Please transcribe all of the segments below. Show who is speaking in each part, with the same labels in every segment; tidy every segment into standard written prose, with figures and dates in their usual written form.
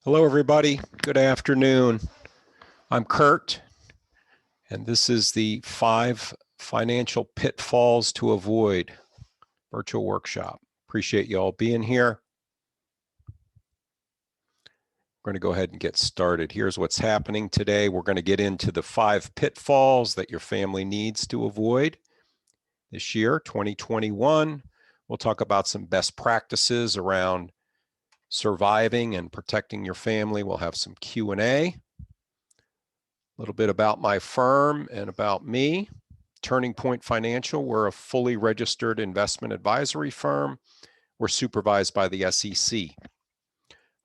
Speaker 1: Hello, everybody. Good afternoon. I'm Kurt, and this is the 5 financial pitfalls to avoid virtual workshop. Appreciate you all being here. We're going to go ahead and get started. Here's what's happening today. We're going to get into the 5 pitfalls that your family needs to avoid this year, 2021. We'll talk about some best practices around surviving and protecting your family. We'll have some Q&A. A little bit about my firm and about me. Turning Point Financial, we're a fully registered investment advisory firm. We're supervised by the SEC.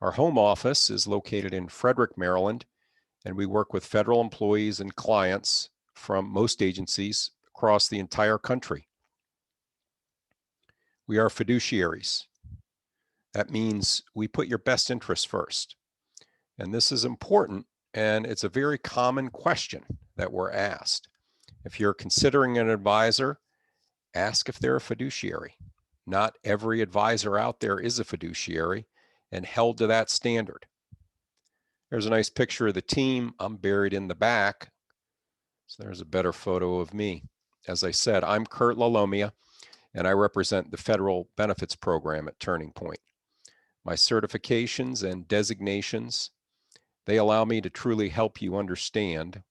Speaker 1: Our home office is located in Frederick, Maryland, and we work with federal employees and clients from most agencies across the entire country. We are fiduciaries. That means we put your best interests first. And this is important, and it's a very common question that we're asked. If you're considering an advisor, ask if they're a fiduciary. Not every advisor out there is a fiduciary and held to that standard. There's a nice picture of the team. I'm buried in the back. So there's a better photo of me. As I said, I'm Kurt LaLomia, and I represent the federal benefits program at Turning Point. My certifications and designations, they allow me to truly help you understand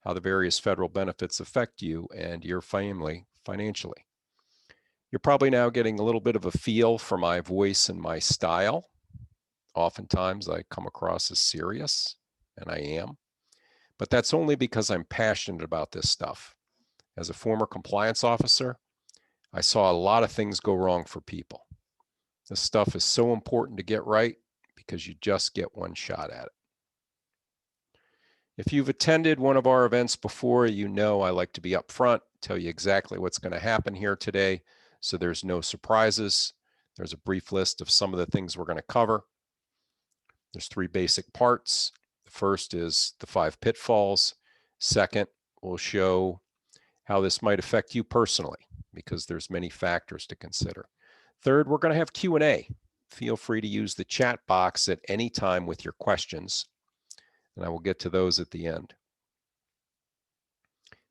Speaker 1: how the various federal benefits affect you and your family financially. You're probably now getting a little bit of a feel for my voice and my style. Oftentimes I come across as serious, and I am, but that's only because I'm passionate about this stuff. As a former compliance officer, I saw a lot of things go wrong for people. This stuff is so important to get right because you just get one shot at it. If you've attended one of our events before, you know I like to be upfront, tell you exactly what's going to happen here today, so there's no surprises. There's a brief list of some of the things we're going to cover. There's 3 basic parts. The first is the 5 pitfalls. Second, we'll show how this might affect you personally, because there's many factors to consider. Third, we're going to have Q&A. Feel free to use the chat box at any time with your questions, and I will get to those at the end.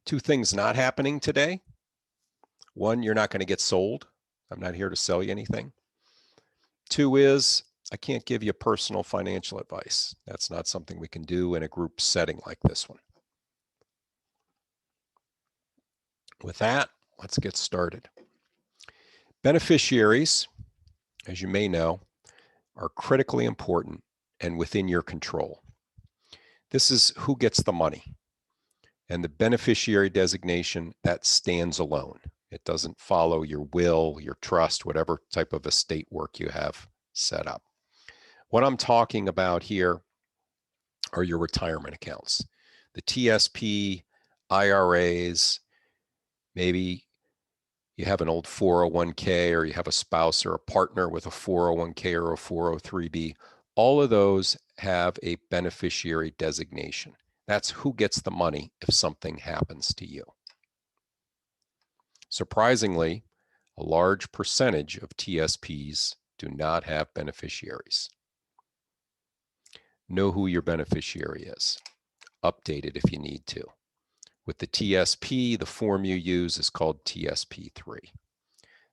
Speaker 1: 2 things not happening today. 1, you're not going to get sold. I'm not here to sell you anything. 2 is I can't give you personal financial advice. That's not something we can do in a group setting like this one. With that, let's get started. Beneficiaries, as you may know, are critically important and within your control. This is who gets the money. And the beneficiary designation, that stands alone. It doesn't follow your will, your trust, whatever type of estate work you have set up. What I'm talking about here are your retirement accounts. The TSP, IRAs, maybe you have an old 401k, or you have a spouse or a partner with a 401k or a 403b. All of those have a beneficiary designation. That's who gets the money if something happens to you. Surprisingly, a large percentage of TSPs do not have beneficiaries. Know who your beneficiary is. Update it if you need to. With the TSP, the form you use is called TSP3.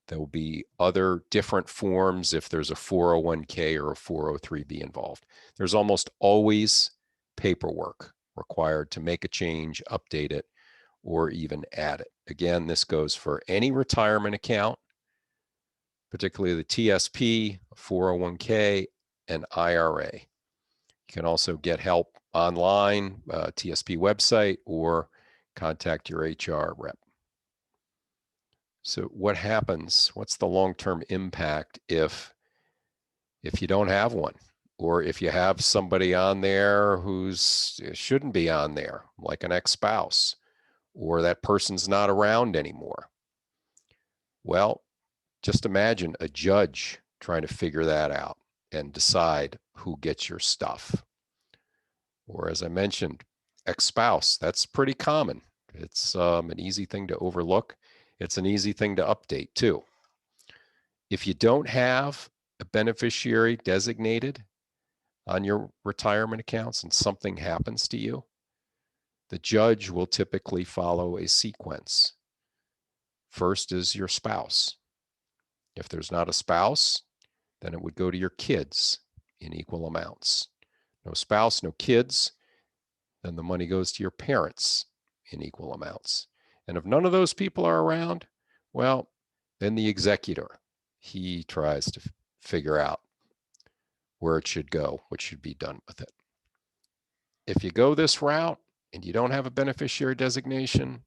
Speaker 1: There will be other different forms if there's a 401k or a 403b involved. There's almost always paperwork required to make a change, update it, or even add it. Again, this goes for any retirement account, particularly the TSP, 401k, and IRA. You can also get help online, TSP website, or contact your HR rep. So what happens? What's the long-term impact if you don't have one, or if you have somebody on there who's shouldn't be on there, like an ex-spouse, or that person's not around anymore? Well, just imagine a judge trying to figure that out and decide who gets your stuff. Or, as I mentioned, ex-spouse, that's pretty common. It's an easy thing to overlook. It's an easy thing to update too. If you don't have a beneficiary designated, on your retirement accounts and something happens to you, the judge will typically follow a sequence. First is your spouse. If there's not a spouse, then it would go to your kids in equal amounts. No spouse, no kids, then the money goes to your parents in equal amounts. And if none of those people are around, well, then the executor, he tries to figure out where it should go, what should be done with it. If you go this route and you don't have a beneficiary designation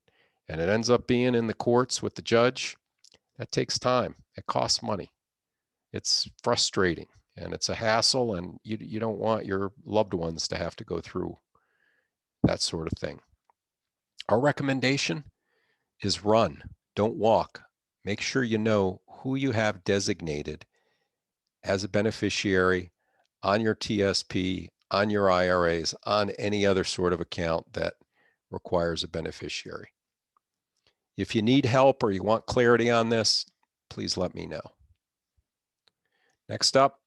Speaker 1: and it ends up being in the courts with the judge, that takes time. It costs money. It's frustrating and it's a hassle, and you don't want your loved ones to have to go through that sort of thing. Our recommendation is run, don't walk. Make sure you know who you have designated as a beneficiary on your TSP, on your IRAs, on any other sort of account that requires a beneficiary. If you need help or you want clarity on this, please let me know. Next up,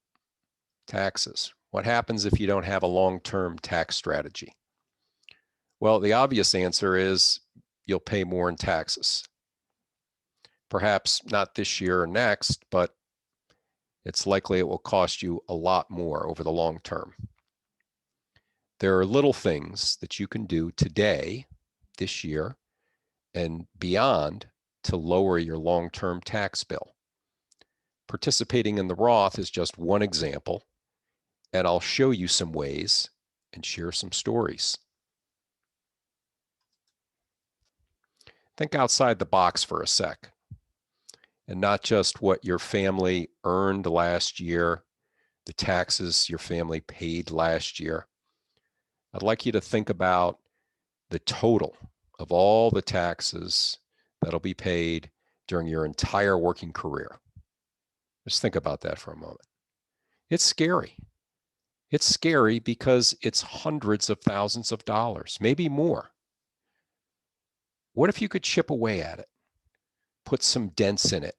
Speaker 1: taxes. What happens if you don't have a long-term tax strategy? Well, the obvious answer is you'll pay more in taxes. Perhaps not this year or next, but it's likely it will cost you a lot more over the long term. There are little things that you can do today, this year, and beyond to lower your long-term tax bill. Participating in the Roth is just one example, and I'll show you some ways and share some stories. Think outside the box for a sec, and not just what your family earned last year, the taxes your family paid last year. I'd like you to think about the total of all the taxes that'll be paid during your entire working career. Just think about that for a moment. It's scary. It's scary because it's hundreds of thousands of dollars, maybe more. What if you could chip away at it, put some dents in it,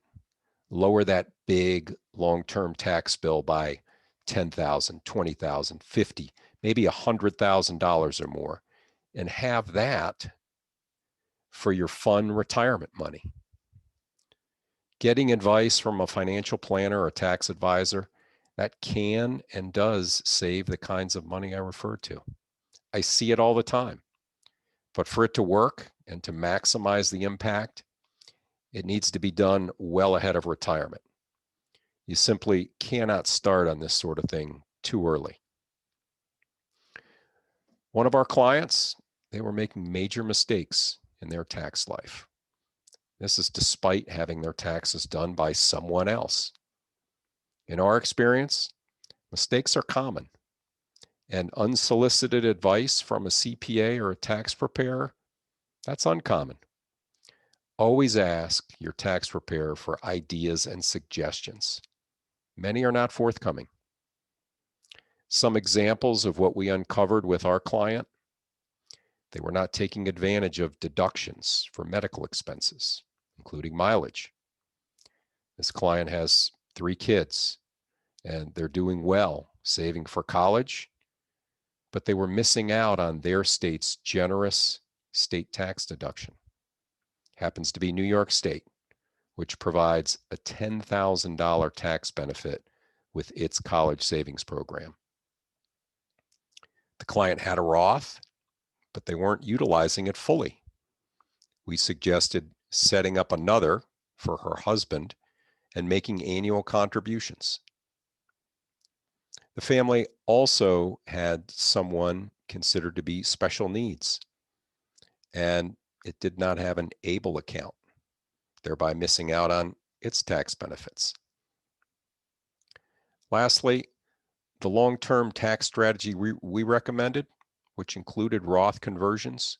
Speaker 1: lower that big long-term tax bill by $10,000, $20,000, $50,000, maybe $100,000 or more, and have that for your fun retirement money? Getting advice from a financial planner or tax advisor, that can and does save the kinds of money I refer to. I see it all the time. But for it to work and to maximize the impact, it needs to be done well ahead of retirement. You simply cannot start on this sort of thing too early. One of our clients, they were making major mistakes in their tax life. This is despite having their taxes done by someone else. In our experience, mistakes are common, and unsolicited advice from a CPA or a tax preparer, that's uncommon. Always ask your tax preparer for ideas and suggestions. Many are not forthcoming. Some examples of what we uncovered with our client: they were not taking advantage of deductions for medical expenses, including mileage. This client has 3 kids, and they're doing well, saving for college, but they were missing out on their state's generous state tax deduction. Happens to be New York State, which provides a $10,000 tax benefit with its college savings program. The client had a Roth, but they weren't utilizing it fully. We suggested setting up another for her husband and making annual contributions. The family also had someone considered to be special needs, and it did not have an ABLE account, thereby missing out on its tax benefits. Lastly, the long-term tax strategy we recommended, which included Roth conversions,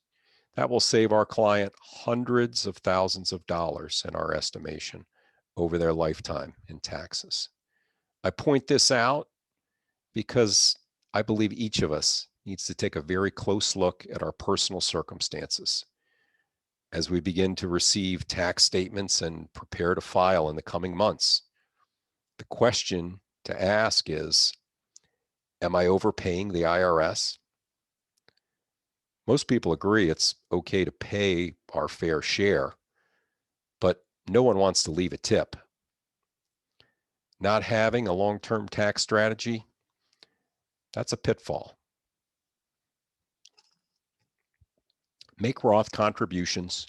Speaker 1: that will save our client hundreds of thousands of dollars in our estimation over their lifetime in taxes. I point this out because I believe each of us needs to take a very close look at our personal circumstances. As we begin to receive tax statements and prepare to file in the coming months, the question to ask is, Am I overpaying the IRS? Most people agree it's okay to pay our fair share, but no one wants to leave a tip. Not having a long-term tax strategy, that's a pitfall. Make Roth contributions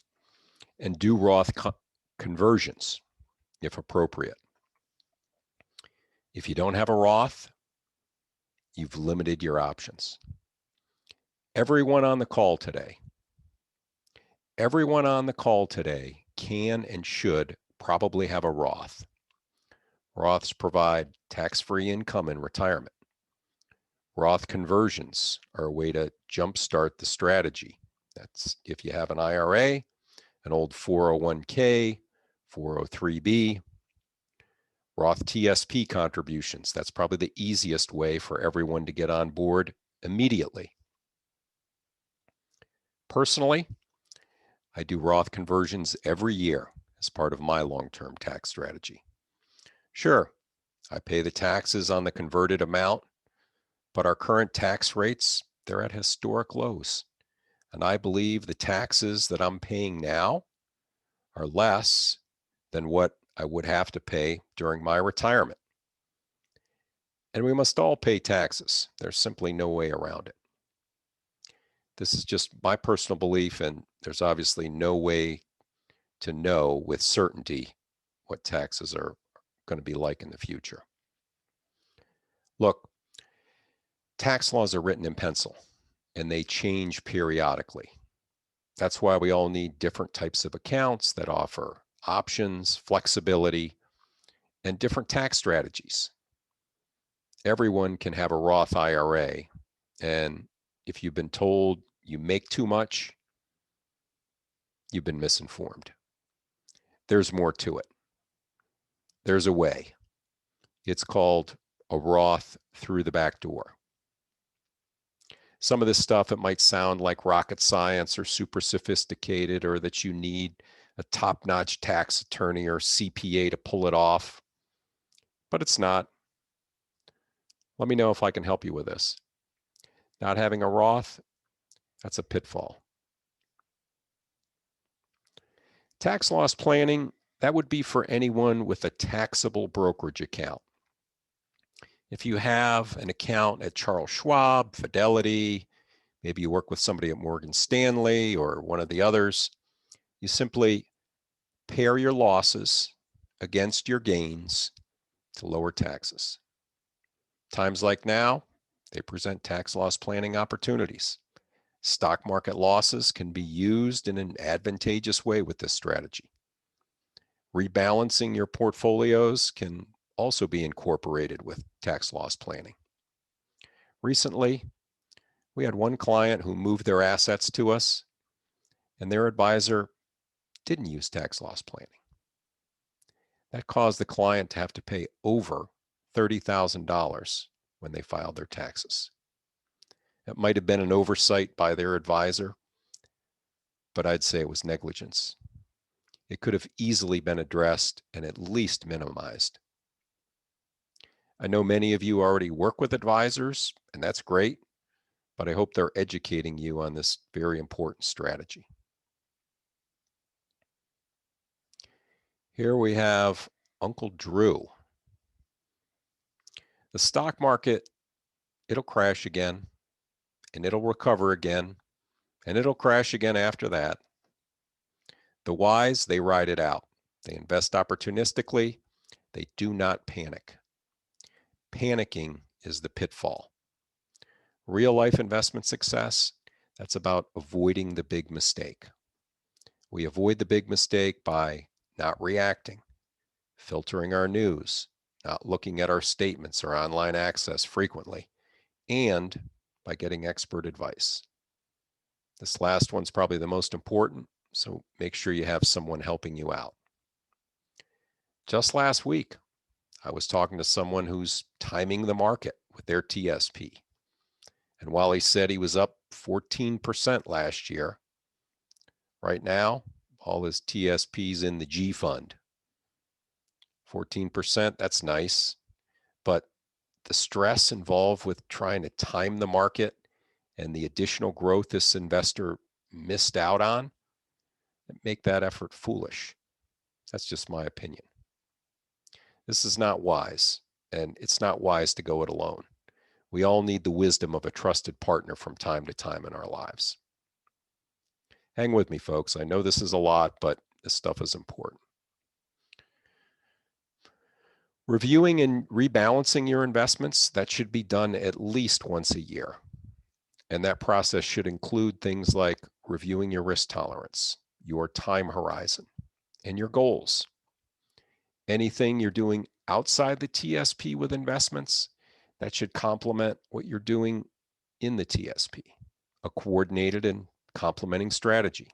Speaker 1: and do Roth conversions if appropriate. If you don't have a Roth, you've limited your options. Everyone on the call today can and should probably have a Roth. Roths provide tax-free income in retirement. Roth conversions are a way to jumpstart the strategy. That's if you have an IRA, an old 401k, 403b, Roth TSP contributions. That's probably the easiest way for everyone to get on board immediately. Personally, I do Roth conversions every year as part of my long-term tax strategy. Sure, I pay the taxes on the converted amount, but our current tax rates, they're at historic lows. And I believe the taxes that I'm paying now are less than what I would have to pay during my retirement. And we must all pay taxes. There's simply no way around it. This is just my personal belief, and there's obviously no way to know with certainty what taxes are going to be like in the future. Look, tax laws are written in pencil, and they change periodically. That's why we all need different types of accounts that offer options, flexibility, and different tax strategies. Everyone can have a Roth IRA, and if you've been told you make too much, you've been misinformed. There's more to it. There's a way. It's called a Roth through the back door. Some of this stuff, it might sound like rocket science or super sophisticated, or that you need a top-notch tax attorney or CPA to pull it off, but it's not. Let me know if I can help you with this. Not having a Roth, that's a pitfall. Tax loss planning, that would be for anyone with a taxable brokerage account. If you have an account at Charles Schwab, Fidelity, maybe you work with somebody at Morgan Stanley or one of the others, you simply pair your losses against your gains to lower taxes. Times like now, they present tax loss planning opportunities. Stock market losses can be used in an advantageous way with this strategy. Rebalancing your portfolios can also be incorporated with tax loss planning. Recently, we had one client who moved their assets to us, and their advisor didn't use tax loss planning. That caused the client to have to pay over $30,000 when they filed their taxes. It might have been an oversight by their advisor, but I'd say it was negligence. It could have easily been addressed and at least minimized. I know many of you already work with advisors, and that's great, but I hope they're educating you on this very important strategy. Here we have Uncle Drew. The stock market, it'll crash again, and it'll recover again, and it'll crash again after that. The wise, they ride it out. They invest opportunistically. They do not panic. Panicking is the pitfall. Real life investment success, that's about avoiding the big mistake. We avoid the big mistake by not reacting, filtering our news, not looking at our statements or online access frequently, and by getting expert advice. This last one's probably the most important, so make sure you have someone helping you out. Just last week, I was talking to someone who's timing the market with their TSP. And while he said he was up 14% last year, right now, all his TSP's in the G fund. 14%, that's nice, but the stress involved with trying to time the market and the additional growth this investor missed out on make that effort foolish. That's just my opinion. This is not wise, and it's not wise to go it alone. We all need the wisdom of a trusted partner from time to time in our lives. Hang with me, folks. I know this is a lot, but this stuff is important. Reviewing and rebalancing your investments, that should be done at least once a year. And that process should include things like reviewing your risk tolerance, your time horizon, and your goals. Anything you're doing outside the TSP with investments, that should complement what you're doing in the TSP, a coordinated and complementing strategy.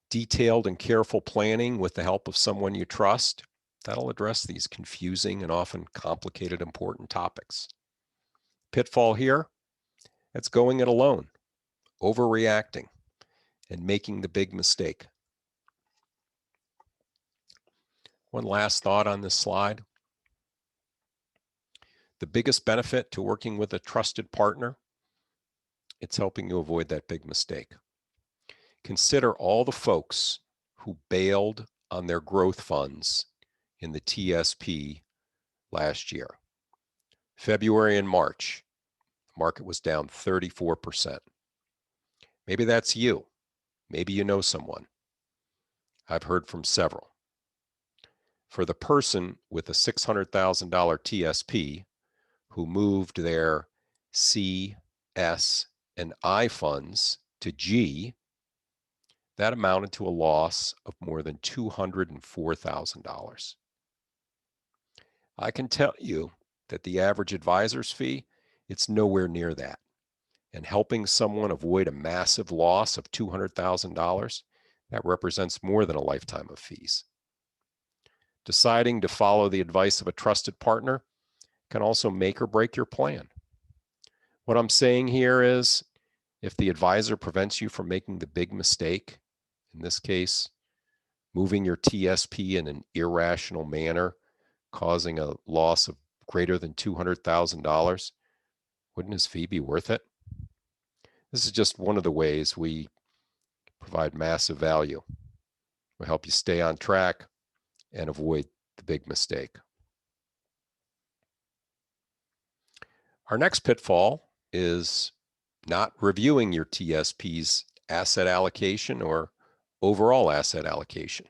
Speaker 1: Detailed and careful planning with the help of someone you trust, that'll address these confusing and often complicated important topics. Pitfall here, that's going it alone, overreacting, and making the big mistake. One last thought on this slide. The biggest benefit to working with a trusted partner, it's helping you avoid that big mistake. Consider all the folks who bailed on their growth funds in the TSP last year. February and March, the market was down 34%. Maybe that's you. Maybe you know someone. I've heard from several. For the person with a $600,000 TSP who moved their C, S, and I funds to G, that amounted to a loss of more than $204,000. I can tell you that the average advisor's fee, it's nowhere near that. And helping someone avoid a massive loss of $200,000, that represents more than a lifetime of fees. Deciding to follow the advice of a trusted partner can also make or break your plan. What I'm saying here is, if the advisor prevents you from making the big mistake, in this case, moving your TSP in an irrational manner, causing a loss of greater than $200,000, wouldn't his fee be worth it? This is just one of the ways we provide massive value. We help you stay on track and avoid the big mistake. Our next pitfall is not reviewing your TSP's asset allocation or overall asset allocation.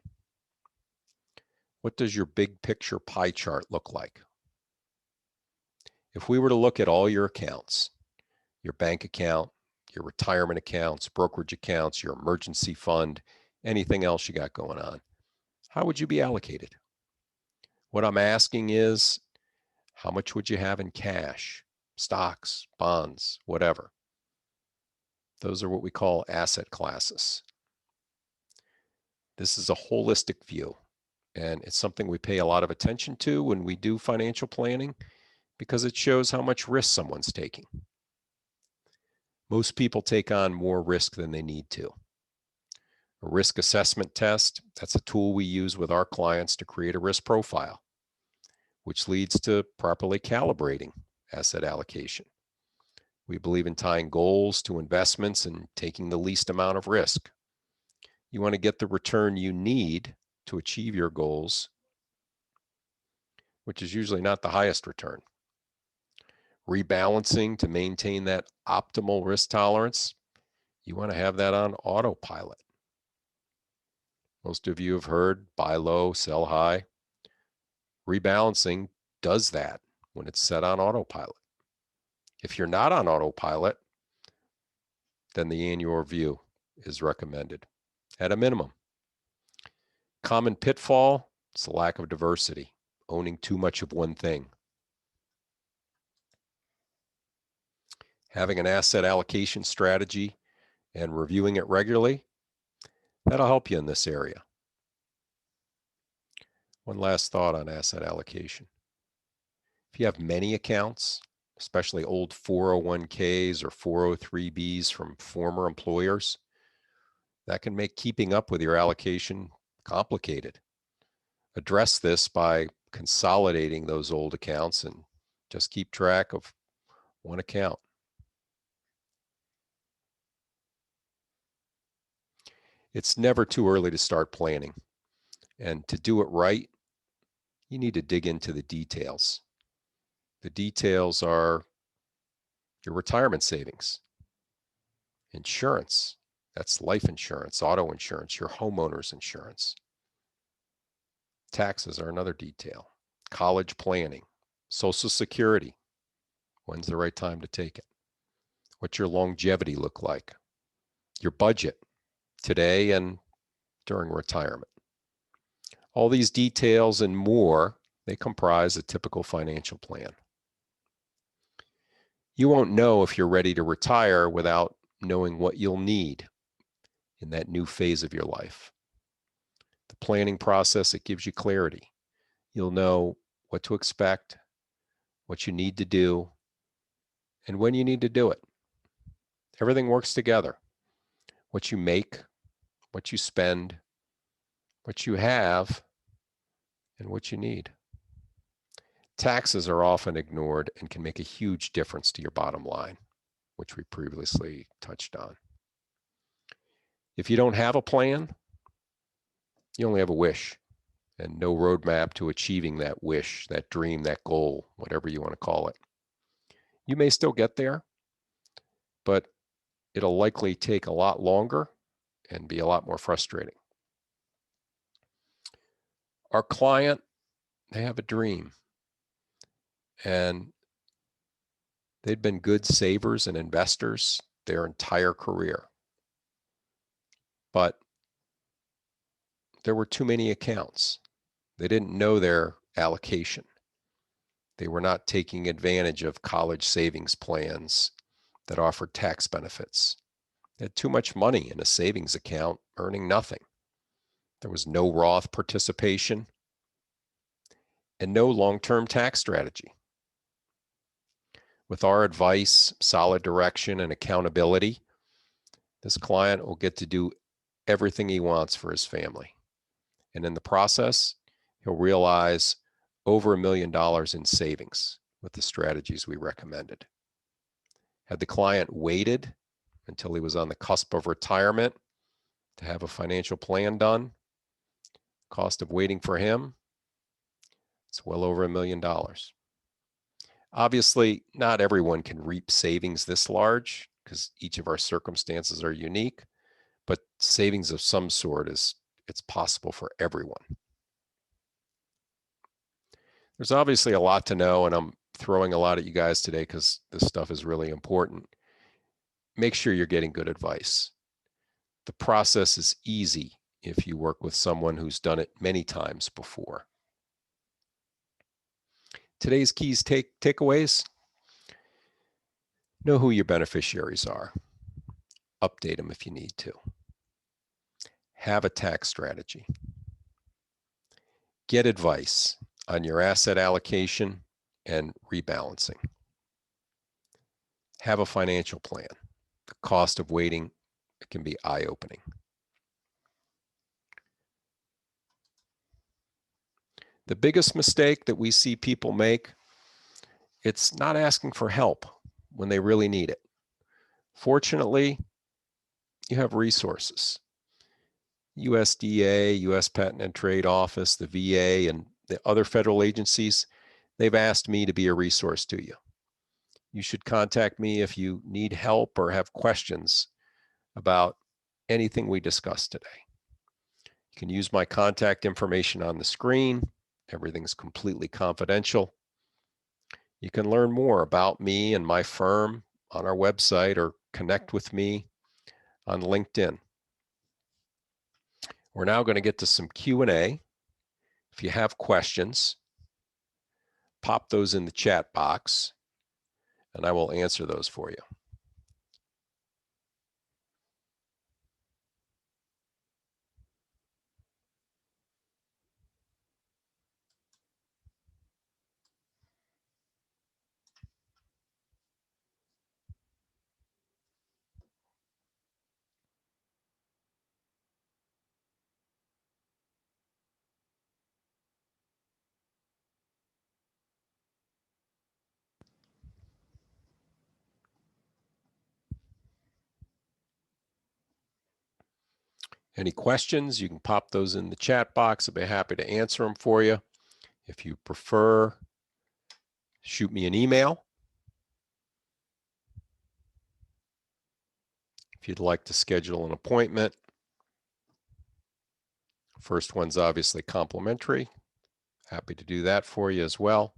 Speaker 1: What does your big picture pie chart look like? If we were to look at all your accounts, your bank account, your retirement accounts, brokerage accounts, your emergency fund, anything else you got going on, how would you be allocated? What I'm asking is, how much would you have in cash, stocks, bonds, whatever? Those are what we call asset classes. This is a holistic view, and it's something we pay a lot of attention to when we do financial planning because it shows how much risk someone's taking. Most people take on more risk than they need to. A risk assessment test, that's a tool we use with our clients to create a risk profile, which leads to properly calibrating asset allocation. We believe in tying goals to investments and taking the least amount of risk. You want to get the return you need to achieve your goals, which is usually not the highest return. Rebalancing to maintain that optimal risk tolerance, you want to have that on autopilot. Most of you have heard buy low, sell high. Rebalancing does that when it's set on autopilot. If you're not on autopilot, then the annual review is recommended at a minimum. Common pitfall, it's the lack of diversity, owning too much of one thing. Having an asset allocation strategy and reviewing it regularly, that'll help you in this area. One last thought on asset allocation. If you have many accounts, especially old 401ks or 403bs from former employers, that can make keeping up with your allocation complicated. Address this by consolidating those old accounts and just keep track of one account. It's never too early to start planning. And to do it right, you need to dig into the details. The details are your retirement savings, insurance, that's life insurance, auto insurance, your homeowner's insurance. Taxes are another detail. College planning, Social Security, when's the right time to take it? What's your longevity look like? Your budget today and during retirement. All these details and more, they comprise a typical financial plan. You won't know if you're ready to retire without knowing what you'll need in that new phase of your life. The planning process, it gives you clarity. You'll know what to expect, what you need to do, and when you need to do it. Everything works together. What you make, what you spend, what you have, and what you need. Taxes are often ignored and can make a huge difference to your bottom line, which we previously touched on. If you don't have a plan, you only have a wish and no roadmap to achieving that wish, that dream, that goal, whatever you want to call it. You may still get there, but it'll likely take a lot longer and be a lot more frustrating. Our client, they have a dream, and they'd been good savers and investors their entire career. But there were too many accounts. They didn't know their allocation. They were not taking advantage of college savings plans that offered tax benefits. They had too much money in a savings account earning nothing. There was no Roth participation and no long-term tax strategy. With our advice, solid direction, and accountability, this client will get to do everything he wants for his family. And in the process, he'll realize over $1 million in savings with the strategies we recommended. Had the client waited until he was on the cusp of retirement to have a financial plan done, cost of waiting for him, it's well over $1 million. Obviously, not everyone can reap savings this large because each of our circumstances are unique, but savings of some sort it's possible for everyone. There's obviously a lot to know, and I'm throwing a lot at you guys today because this stuff is really important. Make sure you're getting good advice. The process is easy if you work with someone who's done it many times before. Today's keys takeaways. Know who your beneficiaries are. Update them if you need to. Have a tax strategy. Get advice on your asset allocation and rebalancing. Have a financial plan. The cost of waiting, it can be eye-opening. The biggest mistake that we see people make, it's not asking for help when they really need it. Fortunately, you have resources. USDA, U.S. Patent and Trade Office, the VA, and the other federal agencies, they've asked me to be a resource to you. You should contact me if you need help or have questions about anything we discussed today. You can use my contact information on the screen. Everything's completely confidential. You can learn more about me and my firm on our website or connect with me on LinkedIn. We're now going to get to some Q&A. If you have questions, pop those in the chat box, and I will answer those for you. Any questions, you can pop those in the chat box. I'll be happy to answer them for you. If you prefer, shoot me an email. If you'd like to schedule an appointment, first one's obviously complimentary. Happy to do that for you as well.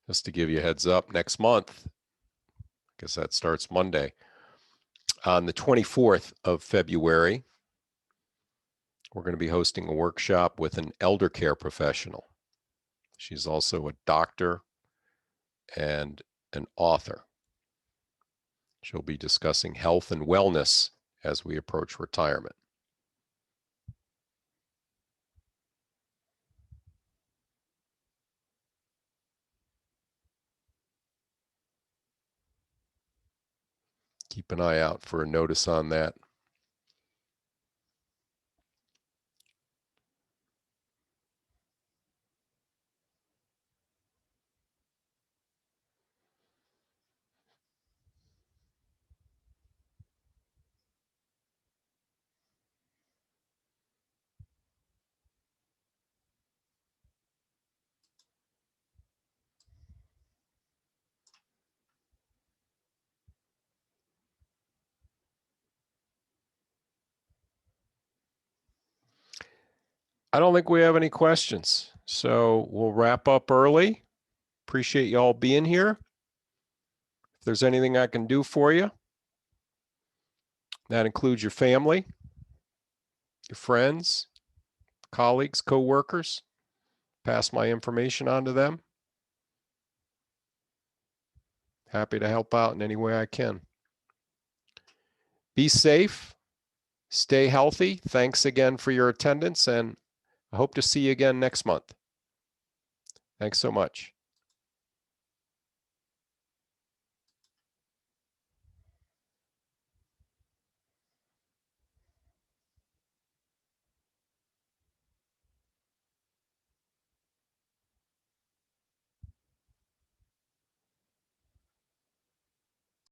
Speaker 1: Just to give you a heads up, next month, I guess that starts Monday, on the 24th of February, we're going to be hosting a workshop with an elder care professional. She's also a doctor and an author. She'll be discussing health and wellness as we approach retirement. Keep an eye out for a notice on that. I don't think we have any questions, so we'll wrap up early. Appreciate you all being here. If there's anything I can do for you, that includes your family, your friends, colleagues, co-workers, pass my information on to them. Happy to help out in any way I can. Be safe, stay healthy. Thanks again for your attendance, and I hope to see you again next month. Thanks so much.